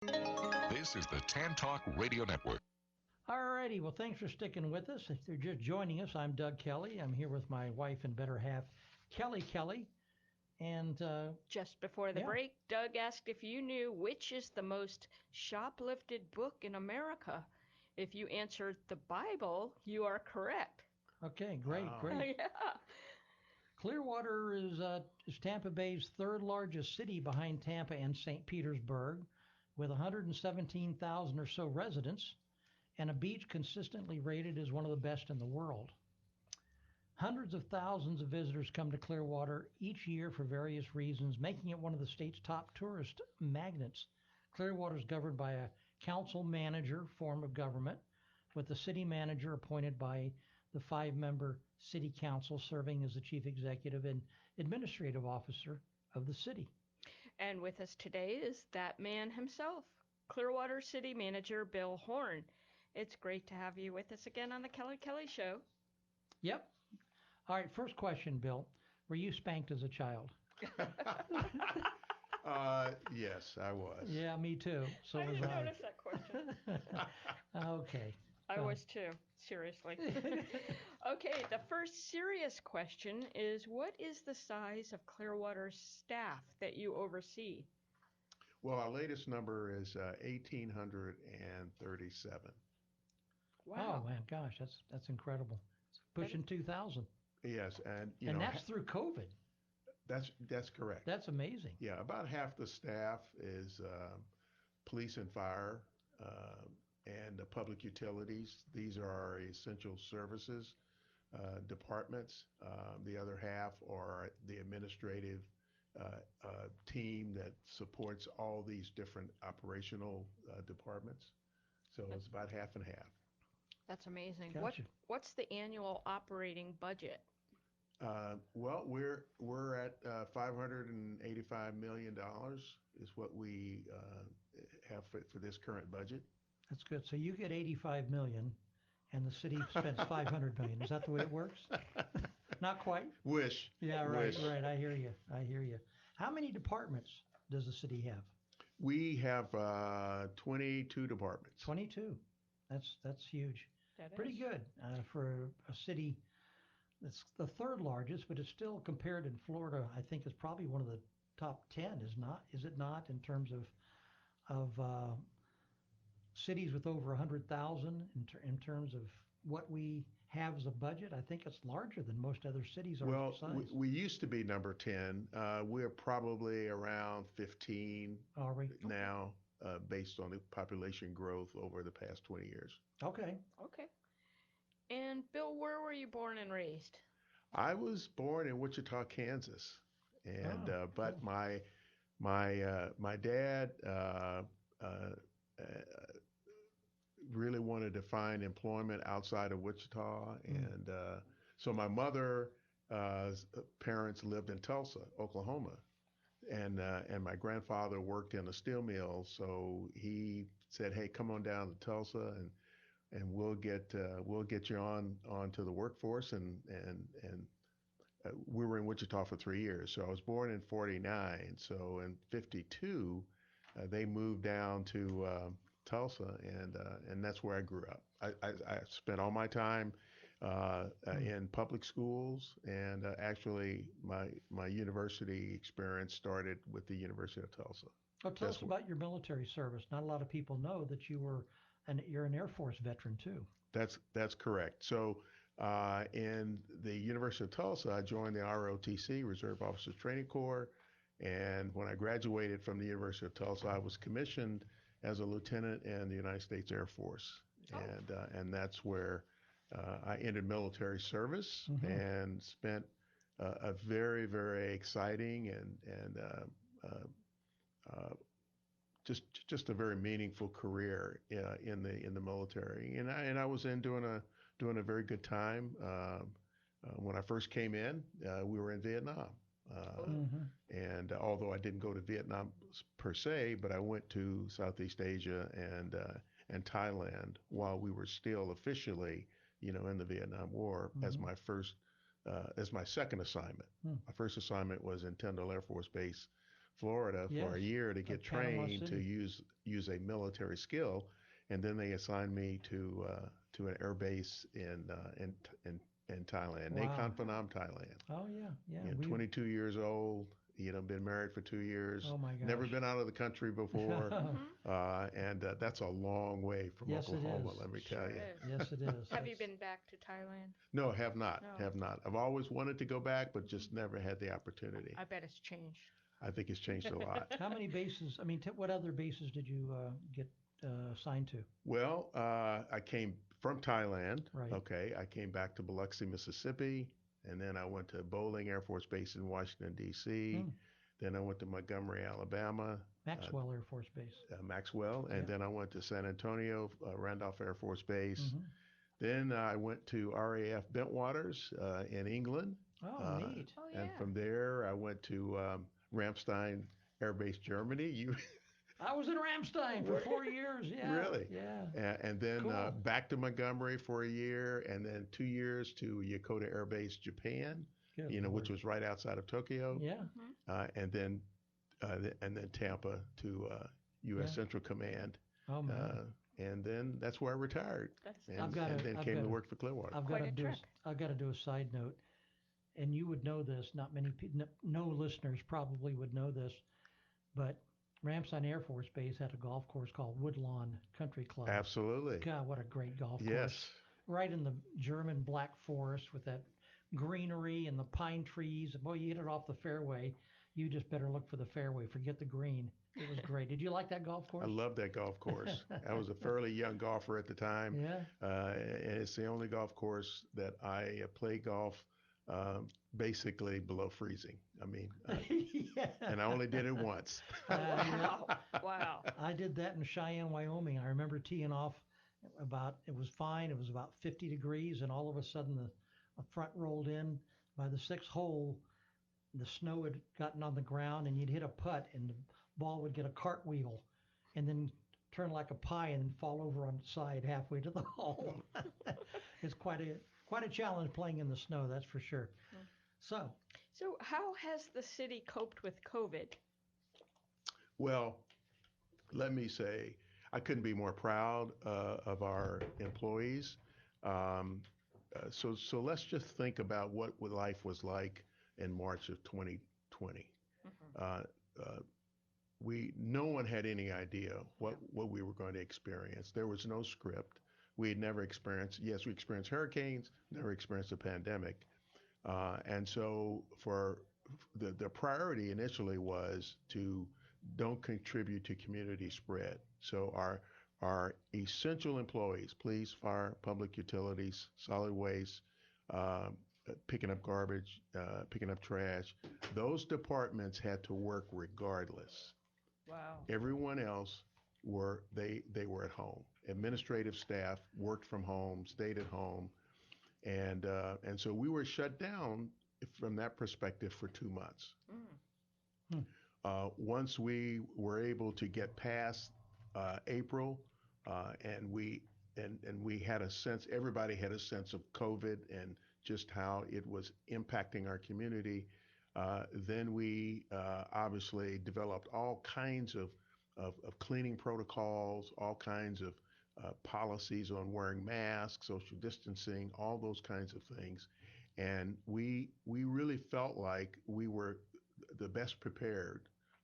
This is the Tan Talk Radio Network. Alrighty, well, thanks for sticking with us. If you're just joining us, I'm Doug Kelly. I'm here with my wife and better half, Kelly Kelly. And just before the break, Doug asked if you knew which is the most shoplifted book in America. If you answered the Bible, you are correct. Okay, great. Yeah. Clearwater is Tampa Bay's third largest city behind Tampa and St. Petersburg, with 117,000 or so residents, and a beach consistently rated as one of the best in the world. Hundreds of thousands of visitors come to Clearwater each year for various reasons, making it one of the state's top tourist magnets. Clearwater is governed by a council-manager form of government, with the city manager appointed by the 5-member city council serving as the chief executive and administrative officer of the city. And with us today is that man himself, Clearwater City Manager Bill Horne. It's great to have you with us again on the Kelly Kelly Show. Yep. All right, first question, Bill. Were you spanked as a child? Yes, I was. Yeah, me too. So I was didn't I. notice that question. Okay. I was too, seriously. Okay, the first serious question is, what is the size of Clearwater's staff that you oversee? Well, our latest number is 1,837. Wow. Oh, man, gosh, that's incredible. It's pushing 2,000. Yes, and that's through COVID. That's correct. That's amazing. Yeah, about half the staff is police and fire and public utilities. These are our essential services departments. The other half are the administrative team that supports all these different operational departments. So it's about half and half. That's amazing. Gotcha. What's the annual operating budget? Well, we're at $585 million is what we have for this current budget. That's good. So you get 85 million, and the city spends 500 million. Is that the way it works? Not quite. Wish. Yeah, right, Wish. right. I hear you. How many departments does the city have? We have 22 departments. 22. That's huge. That Pretty is. good for a city that's the third largest, but it's still compared in Florida. I think it's probably one of the top 10. Is it not in terms of cities with over 100,000 in terms of what we have as a budget? I think it's larger than most other cities our Well, size. we used to be number 10. We're probably around 15 Are we? now, based on the population growth over the past 20 years. Okay. Okay. And Bill, where were you born and raised? I was born in Wichita, Kansas, and but cool. my dad really wanted to find employment outside of Wichita, and so my mother parents lived in Tulsa, Oklahoma, and my grandfather worked in a steel mill, so he said, "Hey, come on down to Tulsa, and we'll get you onto the workforce," and we were in Wichita for 3 years. So I was born in '49. So in '52, they moved down to Tulsa, and that's where I grew up. I spent all my time in public schools, and actually my university experience started with the University of Tulsa. Oh, tell us about your military service. Not a lot of people know that you're an Air Force veteran too. That's correct. So in the University of Tulsa, I joined the ROTC, Reserve Officers Training Corps, and when I graduated from the University of Tulsa, I was commissioned as a lieutenant in the United States Air Force, and that's where I entered military service and spent a very, very exciting and just a very meaningful career in the military, and I was doing a very good time. When I first came in, we were in Vietnam, and although I didn't go to Vietnam per se, but I went to Southeast Asia and Thailand while we were still officially, in the Vietnam War as my second assignment. My first assignment was in Tyndall Air Force Base Florida for a Yes, year to get Panama trained to City. use a military skill, and then they assigned me to an air base in Thailand, Wow. Nakhon Phanom, Thailand. Oh yeah, yeah. 22 years old. Been married for 2 years. Oh my Never gosh. been out of the country before, Mm-hmm. and that's a long way from Yes, it Oklahoma. is. Let me Sure tell you. is. Yes, it is. Have you That's- been back to Thailand? No, have not, No. have not. I've always wanted to go back, but just never had the opportunity. I bet it's changed. I think it's changed a lot. How many bases? I mean, what other bases did you get assigned to? Well, I came from Thailand. Right. Okay, I came back to Biloxi, Mississippi, and then I went to Bowling Air Force Base in Washington D.C. Hmm. Then I went to Montgomery, Alabama, Maxwell Air Force Base. Maxwell, and Yeah. then I went to San Antonio, Randolph Air Force Base. Hmm. Then I went to RAF Bentwaters in England, Oh, neat. Oh and yeah. from there I went to Ramstein Air Base, Germany. You I was in Ramstein for What? 4 years. Yeah. Really? Yeah. and then Cool. back to Montgomery for a year, and then 2 years to Yokota Air Base, Japan. Good Which Lord. was right outside of Tokyo, Yeah. Mm-hmm. and then Tampa to U.S. Yeah. Central Command, Oh man. and then that's where I retired, That's I've got and to. then I've came got to to. work for Clearwater. I've got Quite to a do. trip. I've got to do a side note, and you would know this. Not many people. No listeners probably would know this, but Ramstein Air Force Base had a golf course called Woodlawn Country Club. Absolutely. God, what a great golf Yes. course! Right in the German Black Forest with that greenery and the pine trees. Boy, you hit it off the fairway. You just better look for the fairway. Forget the green. It was great. Did you like that golf I course? love that golf course. I was a fairly young golfer at the time, Yeah. and it's the only golf course that I play golf basically below freezing. I mean, Yeah. and I only did it once. Wow. Wow. I did that in Cheyenne, Wyoming. I remember teeing off it was fine. It was about 50 degrees, and all of a sudden the front rolled in. By the sixth hole, the snow had gotten on the ground, and you'd hit a putt, and the ball would get a cartwheel, and then turn like a pie and then fall over on its side halfway to the hole. It's quite a challenge playing in the snow, that's for sure. So, So, how has the city coped with COVID? Well, let me say, I couldn't be more proud of our employees. Um, so let's just think about what life was like in March of 2020. Mm-hmm. Uh, uh, no one had any idea what we were going to experience. There was no script. We had never experienced. Yes, we experienced hurricanes. Never experienced a pandemic. And so for the priority initially was to don't contribute to community spread. So our essential employees, police, fire, public utilities, solid waste, picking up garbage, picking up trash, those departments had to work regardless. Wow. Everyone else they were at home. Administrative staff worked from home, stayed at home, and so we were shut down from that perspective for 2 months. Mm. Once we were able to get past April, and we had a sense, everybody had a sense of COVID and just how it was impacting our community. Then we obviously developed all kinds of cleaning protocols, all kinds of policies on wearing masks, social distancing, all those kinds of things. And we really felt like we were the best prepared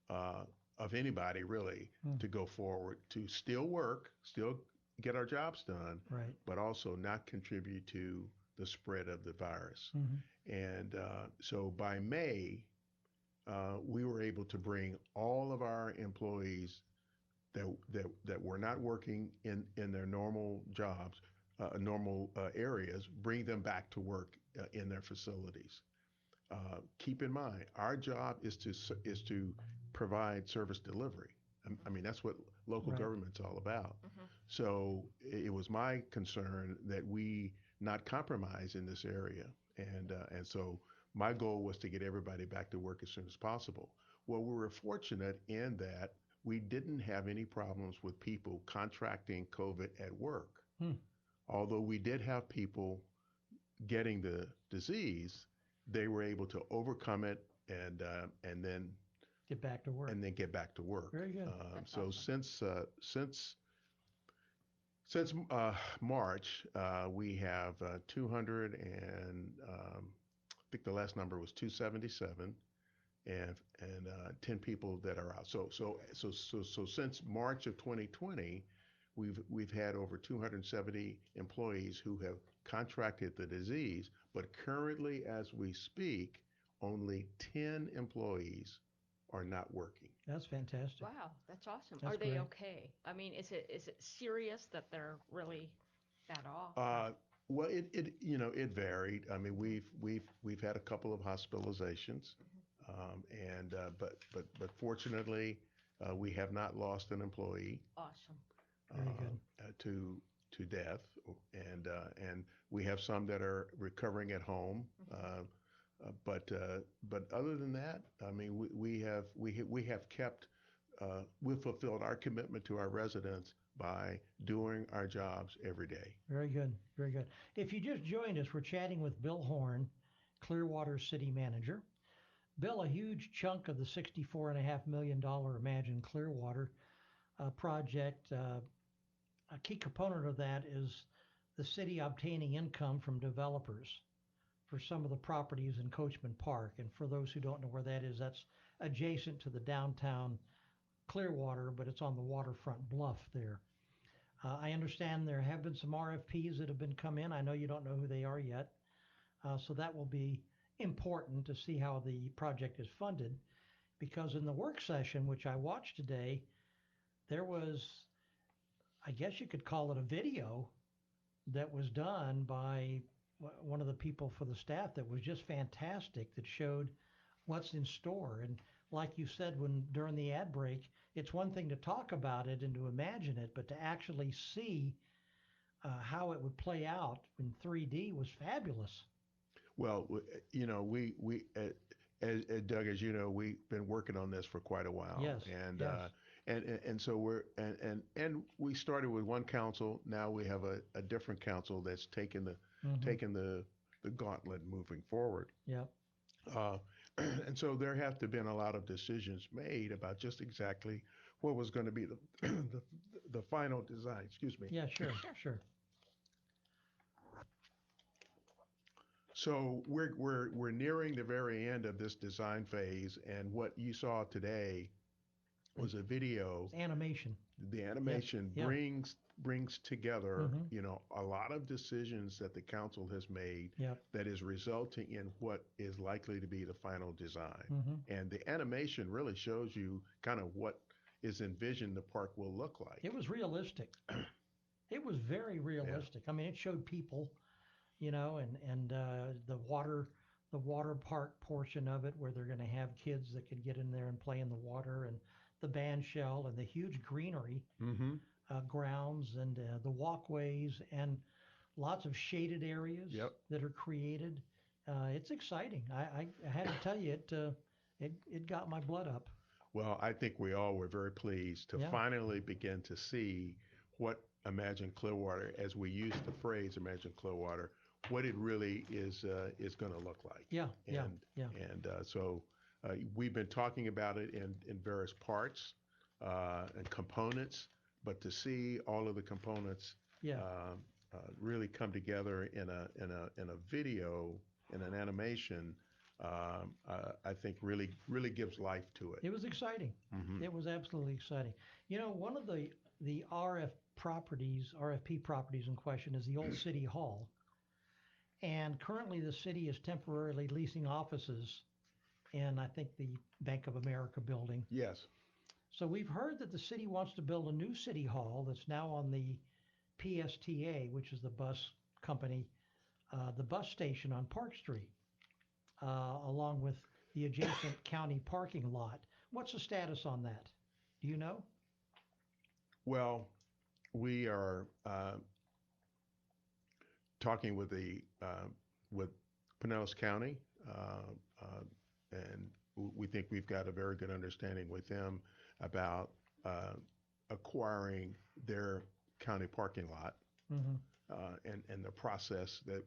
of anybody really to go forward, to still work, still get our jobs done, right. but also not contribute to the spread of the virus. Mm-hmm. And so by May, we were able to bring all of our employees that were not working in their normal jobs, normal areas, bring them back to work in their facilities. Keep in mind, our job is to provide service delivery. I mean, that's what local Right. government's all about. Mm-hmm. So it was my concern that we not compromise in this area, and so my goal was to get everybody back to work as soon as possible. Well, we were fortunate in that we didn't have any problems with people contracting COVID at work. Although we did have people getting the disease, they were able to overcome it and then Get back to work. and then get back to work. Very good. So awesome. since March, we have 200 and I think the last number was 277, and 10 people that are out. So since March of 2020, we've had over 270 employees who have contracted the disease, but currently, as we speak, only 10 employees are not working. That's fantastic. Wow, that's awesome. That's Are they great. okay? I mean, is it serious that they're really that off? Uh, well, it varied. I mean, we've had a couple of hospitalizations, and but fortunately, we have not lost an employee Awesome. Very good. to death, and we have some that are recovering at home. But other than that, I mean, we have kept we've fulfilled our commitment to our residents by doing our jobs every day. Very good. Very good. If you just joined us, we're chatting with Bill Horne, Clearwater City Manager. Bill, a huge chunk of the $64.5 million Imagine Clearwater project, a key component of that is the city obtaining income from developers for some of the properties in Coachman Park. And for those who don't know where that is, that's adjacent to the downtown Clearwater, but it's on the waterfront bluff there. I understand there have been some RFPs that have been come in. I know you don't know who they are yet. So that will be important to see how the project is funded, because in the work session, which I watched today, there was, I guess you could call it a video that was done by one of the people for the staff that was just fantastic, that showed what's in store. And like you said during the ad break, it's one thing to talk about it and to imagine it, but to actually see how it would play out in 3D was fabulous. Well, Doug, as you know, we've been working on this for quite a while. Yes. And yes. and so and we started with one council. Now we have a different council that's taken the gauntlet moving forward. Yep. And so there have to been a lot of decisions made about just exactly what was going to be the final design. Excuse me. Yeah, sure. So we're nearing the very end of this design phase, and what you saw today was a video. Animation. The animation Yep. brings together, Mhm. a lot of decisions that the council has made Yep. that is resulting in what is likely to be the final design. And the animation really shows you kind of what is envisioned the park will look like. It was realistic. It was very realistic. I mean, it showed people, and the water park portion of it, where they're going to have kids that could get in there and play in the water, and the band shell, and the huge greenery grounds, and the walkways, and lots of shaded areas that are created. It's exciting. I had to tell you, it got my blood up. Well, I think we all were very pleased to finally begin to see what Imagine Clearwater, as we use the phrase Imagine Clearwater, what it really is going to look like. And so we've been talking about it in various parts and components, but to see all of the components really come together in a video, in an animation, I think really gives life to it. It was exciting. It was absolutely exciting. One of the RFP properties in question is the old City Hall. And currently the city is temporarily leasing offices in, I think, the Bank of America building. Yes. So we've heard that the city wants to build a new city hall that's now on the PSTA, which is the bus company, the bus station on Park Street, along with the adjacent county parking lot. What's the status on that? Do you know? Well, we are talking with Pinellas County, and we think we've got a very good understanding with them about acquiring their county parking lot, and the process that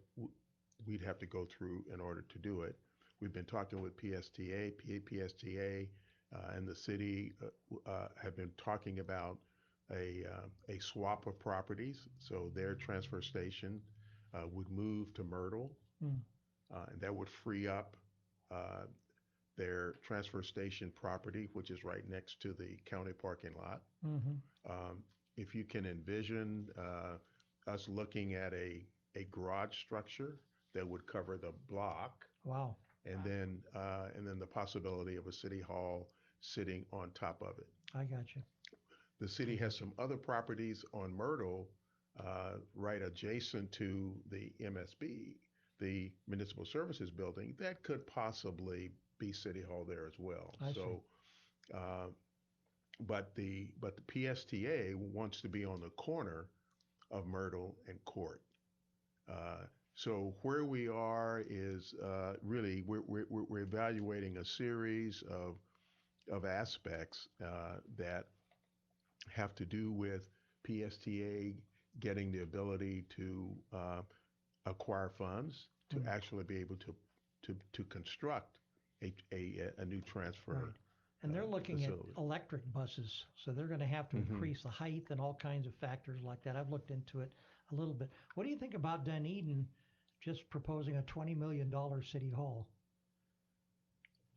we'd have to go through in order to do it. We've been talking with PSTA. PSTA and the city have been talking about a swap of properties. So their transfer station would move to Myrtle, Mm. and that would free up uh, their transfer station property, which is right next to the county parking lot. Mm-hmm. Um, if you can envision us looking at a garage structure that would cover the block, Wow. and then the possibility of a city hall sitting on top of it. I got you. The city has some other properties on Myrtle, right adjacent to the MSB, the Municipal Services Building, that could possibly be City Hall there as well. I So, uh, but the PSTA wants to be on the corner of Myrtle and Court. Uh, so where we are is really we're evaluating a series of aspects that have to do with PSTA getting the ability to acquire funds to Mm. actually be able to construct a new transfer Right. And they're looking at facility. electric buses, so they're going to have to Mhm. increase the height and all kinds of factors like that. I've looked into it a little bit. What do you think about Dunedin just proposing a $20 million city hall?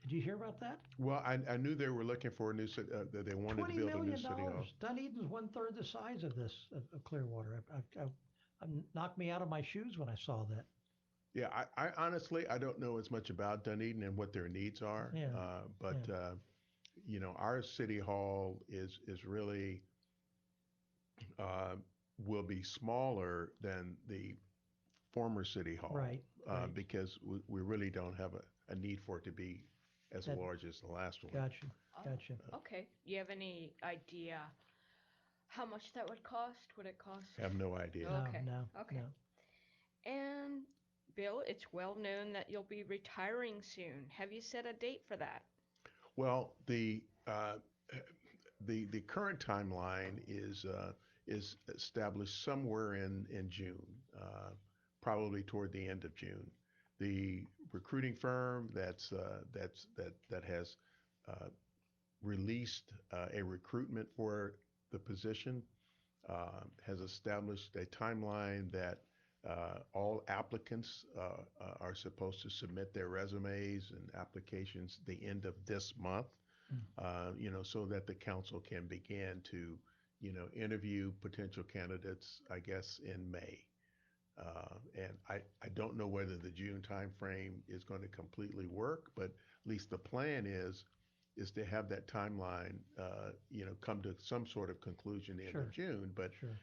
Did you hear about that? Well, I knew they were looking for a new that they wanted to $20 build a new million. city hall. Dunedin's one-third the size of this, of Clearwater. Knocked me out of my shoes when I saw that. Yeah, I honestly I don't know as much about Dunedin and what their needs are, Yeah, but yeah. our city hall is really uh, will be smaller than the former city hall, Right, right. because we really don't have a need for it to be as That- large as the last one. Gotcha, Oh, gotcha. okay. Do you have any idea how much that would cost? Would it cost? I have no idea. No, Okay, no, okay. no. And Bill, it's well known that you'll be retiring soon. Have you set a date for that? Well, the current timeline is established somewhere in June, probably toward the end of June. The recruiting firm that has uh, released a recruitment for the position has established a timeline that all applicants are supposed to submit their resumes and applications the end of this month, so that the council can begin to, interview potential candidates, I guess, in May. And I don't know whether the June timeframe is going to completely work, but at least the plan is to have that timeline, come to some sort of conclusion the end Sure. of June. But Sure.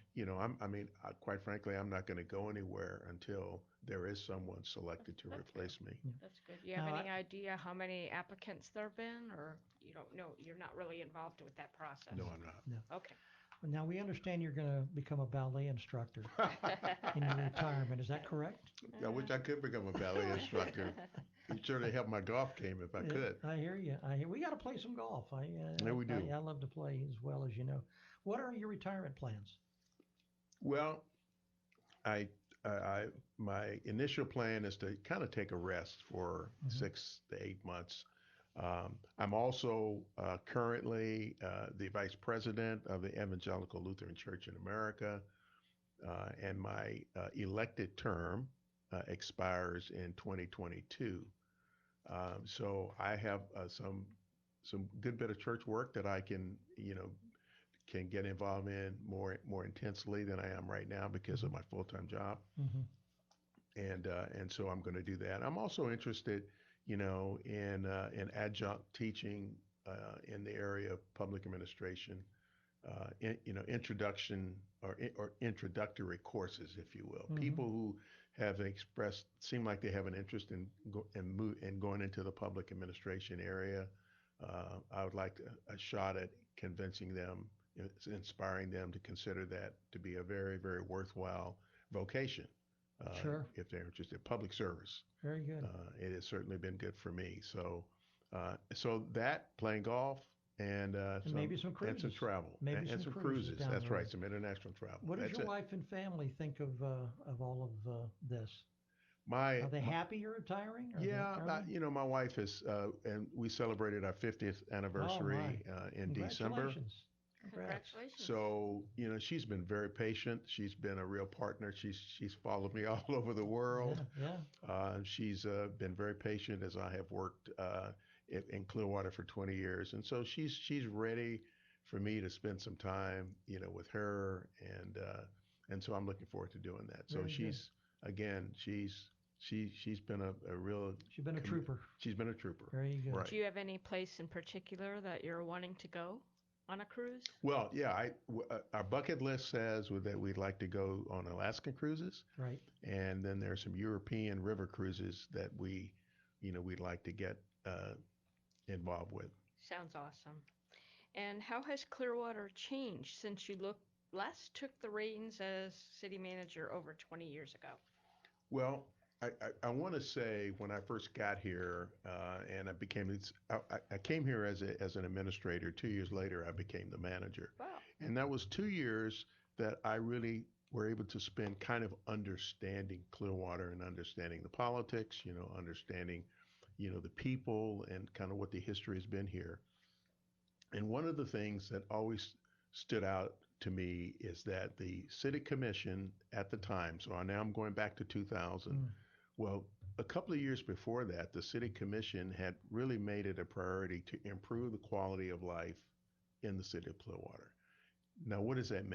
quite frankly, I'm not going to go anywhere until there is someone selected to That's replace me. That's good. You have Now, any idea how many applicants there have been, or you don't know? You're not really involved with that process. No, I'm not. No. Okay. Well, now we understand you're going to become a ballet instructor in your retirement. Is that correct? I wish I could become a ballet instructor. It'd surely help my golf game if I could. I hear you. We got to play some golf. Yeah, we do. I love to play as well as you know. What are your retirement plans? Well, I, my initial plan is to kind of take a rest for Mhm. 6 to 8 months. I'm also currently the vice president of the Evangelical Lutheran Church in America, and my elected term expires in 2022. So I have some good bit of church work that I can get involved in more intensely than I am right now because of my full-time job, Mm-hmm. and so I'm going to do that. I'm also interested, in adjunct teaching in the area of public administration, introduction or introductory courses, if you will. Mhm. People who have expressed seem like they have an interest in going into the public administration area. I would like a shot at convincing them, inspiring them to consider that to be a very, very worthwhile vocation. Sure. If they're interested in public service. Very good. It has certainly been good for me. So that playing golf and maybe some and some cruises. travel Maybe and some some cruises cruises. down That's the right. road. Some international travel. What does That's your it. wife and family think of all of this? My, Are they my happy you're retiring? yeah, Are they? my wife is, and we celebrated our 50th Oh my! anniversary in December. Congratulations! Congrats! Congratulations. So, she's been very patient. She's been a real partner. She's followed me all over the world. Yeah, yeah. She's been very patient as I have worked in Clearwater for 20 years, and so she's ready for me to spend some time, with her, and so I'm looking forward to doing that. So Very good. she's been a real She's been a trooper. she's been a trooper. Very good. Right. Do you have any place in particular that you're wanting to go on a cruise? Well, yeah, our bucket list says that we'd like to go on Alaskan cruises, Right. and then there's some European river cruises that we'd like to get involved with. Sounds awesome. And how has Clearwater changed since you last took the reins as city manager over 20 years ago? Well, I want to say when I first got here, and I came here as an administrator. 2 years later, I became the manager, Wow. and that was 2 years that I really were able to spend kind of understanding Clearwater and understanding the politics, understanding, the people and kind of what the history has been here. And one of the things that always stood out to me is that the city commission at the time, so now I'm going back to 2000. Well, a couple of years before that, the city commission had really made it a priority to improve the quality of life in the city of Clearwater. Now, what does that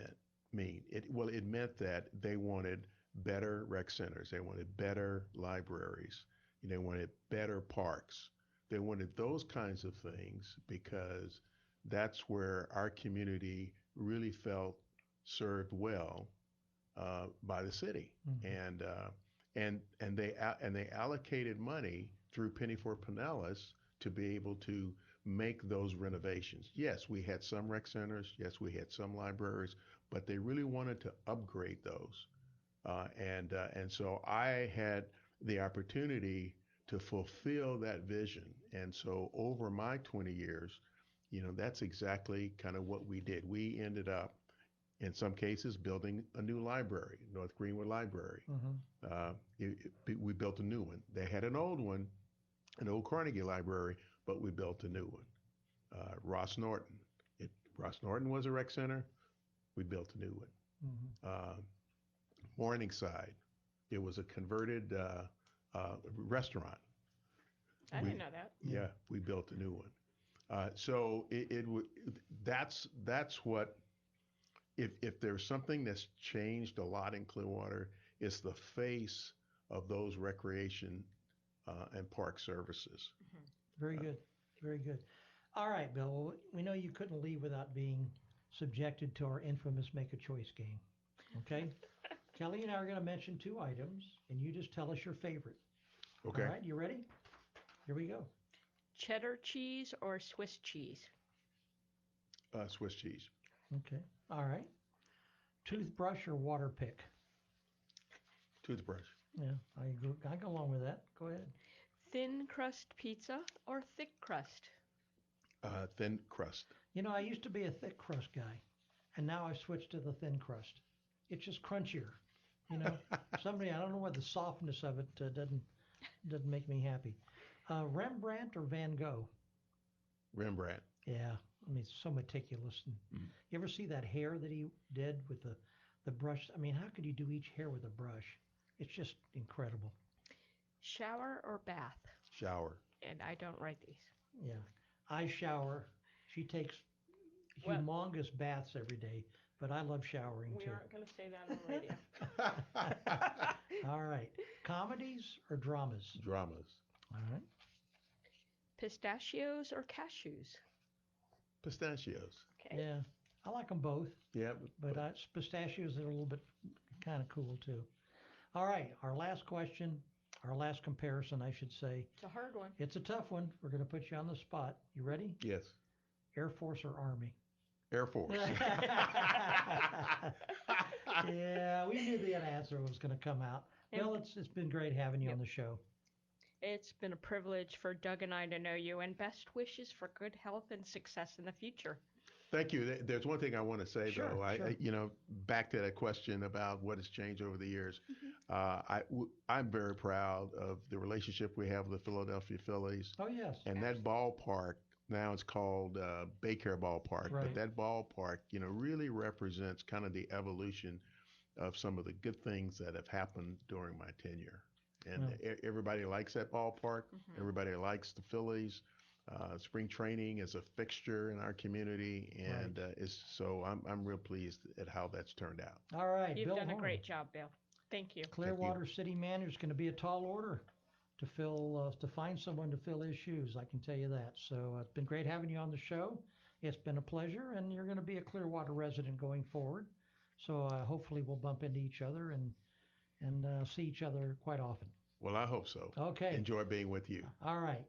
mean? It meant that they wanted better rec centers. They wanted better libraries. They wanted better parks. They wanted those kinds of things because that's where our community really felt served well by the city. And they allocated money through Penny for Pinellas to be able to make those renovations. Yes, we had some rec centers. Yes, we had some libraries, but they really wanted to upgrade those. And so I had the opportunity to fulfill that vision. And so over my 20 years, that's exactly kind of what we did. We ended up, in some cases, building a new library, North Greenwood Library. We built a new one. They had an old one, an old Carnegie Library, but we built a new one. Ross Norton. Ross Norton was a rec center. We built a new one. Morningside. It was a converted restaurant. I didn't know that. Yeah, we built a new one. So that's what, if there's something that's changed a lot in Clearwater, it's the face of those recreation and park services. Very good. Very good. All right, Bill. Well, we know you couldn't leave without being subjected to our infamous Make a Choice game. Okay? Kelly and I are going to mention 2 items, and you just tell us your favorite. Okay. All right, you ready? Here we go. Cheddar cheese or Swiss cheese? Swiss cheese. Okay. All right. Toothbrush or water pick? Toothbrush. Yeah, I agree. I go along with that. Go ahead. Thin crust pizza or thick crust? Thin crust. I used to be a thick crust guy, and now I've switched to the thin crust. It's just crunchier. I don't know why the softness of it doesn't make me happy. Rembrandt or Van Gogh? Rembrandt. Yeah, I mean, it's so meticulous. And you ever see that hair that he did with the brush? I mean, how could you do each hair with a brush? It's just incredible. Shower or bath? Shower. And I don't write these. Yeah, I shower. She takes humongous baths every day, but I love showering We too. aren't going to say that on radio. All right, comedies or dramas? Dramas. All right. Pistachios or cashews? Pistachios. Okay. Yeah, I like them both, Yeah. but pistachios are a little bit kind of cool too. All right, our last question, our last comparison, I should say. It's a hard one. It's a tough one. We're going to put you on the spot. You ready? Yes. Air Force or Army? Air Force. Yeah, we knew the answer was going to come out. Well, it's been great having you on the show. It's been a privilege for Doug and I to know you, and best wishes for good health and success in the future. Thank you. There's one thing I want to say, Sure, though. sure. Back to that question about what has changed over the years. I'm very proud of the relationship we have with the Philadelphia Phillies. Oh, yes. And that ballpark, now it's called Baycare Ballpark, Right. but that ballpark, really represents kind of the evolution of some of the good things that have happened during my tenure. And everybody likes that ballpark. Everybody likes the Phillies. Spring training is a fixture in our community, and I'm real pleased at how that's turned out. All right, You've Bill done a Horne. great job, Bill. Thank you. Clearwater City Manager is going to be a tall order to find someone to fill his shoes. I can tell you that. So it's been great having you on the show. It's been a pleasure, and you're going to be a Clearwater resident going forward. So hopefully we'll bump into each other and see each other quite often. Well, I hope so. Okay. Enjoy being with you. All right.